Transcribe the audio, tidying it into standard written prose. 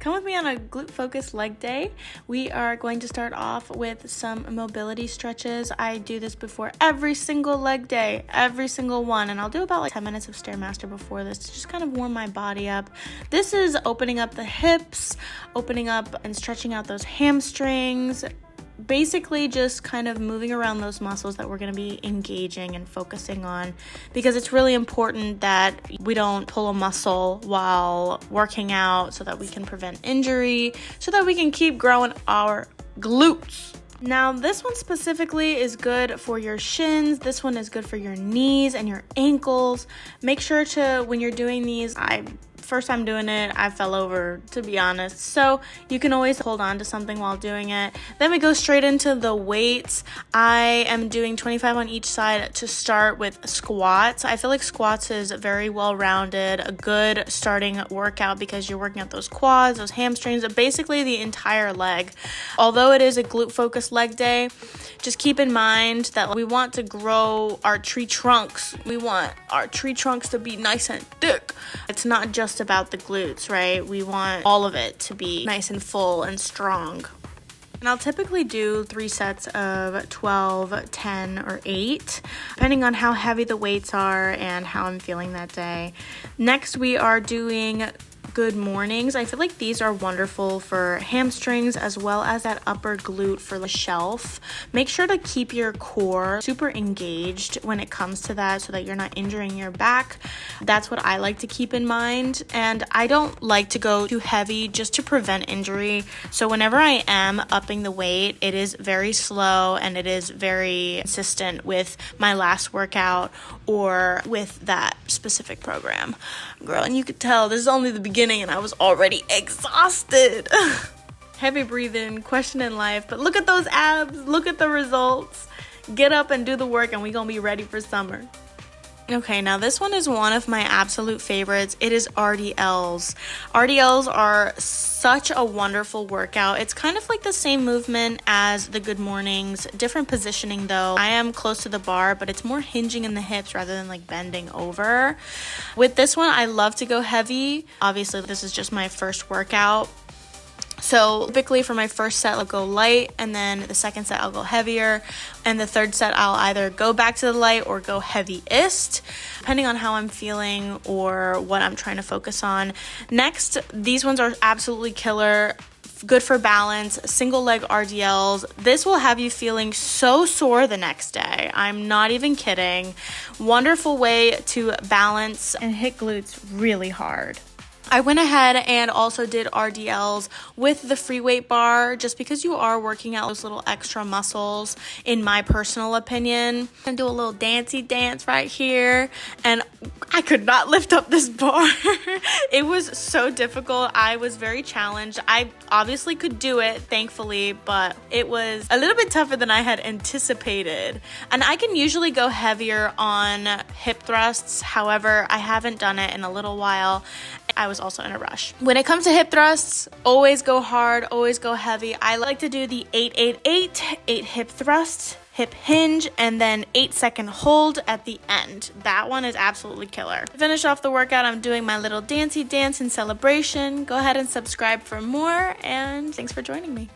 Come with me on a glute-focused leg day. We are going to start off with some mobility stretches. I do this before every single leg day, every single one, and I'll do about 10 minutes of Stairmaster before this to just kind of warm my body up. This is opening up the hips, opening up and stretching out those hamstrings, basically just kind of moving around those muscles that we're going to be engaging and focusing on, because it's really important that we don't pull a muscle while working out so that we can prevent injury, so that we can keep growing our glutes. Now, this one specifically is good for your shins. This one is good for your knees and your ankles. Make sure to, when you're doing these, first time doing it, I fell over, to be honest. So you can always hold on to something while doing it. Then we go straight into the weights. I am doing 25 on each side to start with squats. I feel like squats is very well-rounded, a good starting workout because you're working out those quads, those hamstrings, basically the entire leg. Although it is a glute-focused leg day, just keep in mind that we want to grow our tree trunks. We want our tree trunks to be nice and thick. It's not just about the glutes, right? We want all of it to be nice and full and strong. And I'll typically do 3 sets of 12, 10, or 8, depending on how heavy the weights are and how I'm feeling that day. Next, we are doing good mornings. I feel like these are wonderful for hamstrings as well as that upper glute for the shelf. Make sure to keep your core super engaged when it comes to that so that you're not injuring your back. That's what I like to keep in mind. And I don't like to go too heavy just to prevent injury. So whenever I am upping the weight, it is very slow and it is very consistent with my last workout or with that specific program. Girl, and you could tell this is only the beginning and I was already exhausted. Heavy breathing, question in life, but look at those abs, look at the results. Get up and do the work and we're gonna be ready for summer. Okay, now this one is one of my absolute favorites. It is RDLs. RDLs are such a wonderful workout. It's kind of like the same movement as the good mornings, different positioning though. I am close to the bar, but it's more hinging in the hips rather than like bending over. With this one, I love to go heavy. Obviously, this is just my first workout. So typically for my first set, I'll go light, and then the second set, I'll go heavier. And the third set, I'll either go back to the light or go heaviest, depending on how I'm feeling or what I'm trying to focus on. Next, these ones are absolutely killer. Good for balance, single leg RDLs. This will have you feeling so sore the next day. I'm not even kidding. Wonderful way to balance and hit glutes really hard. I went ahead and also did RDLs with the free weight bar just because you are working out those little extra muscles, in my personal opinion. And do a little dancey dance right here. And I could not lift up this bar. It was so difficult. I was very challenged. I obviously could do it, thankfully, but it was a little bit tougher than I had anticipated. And I can usually go heavier on hip thrusts. However, I haven't done it in a little while. I was also in a rush. When it comes to hip thrusts, always go hard, always go heavy. I like to do the 8-8-8, 8 hip thrusts, hip hinge, and then 8-second hold at the end. That one is absolutely killer. To finish off the workout, I'm doing my little dancey dance in celebration. Go ahead and subscribe for more, and thanks for joining me.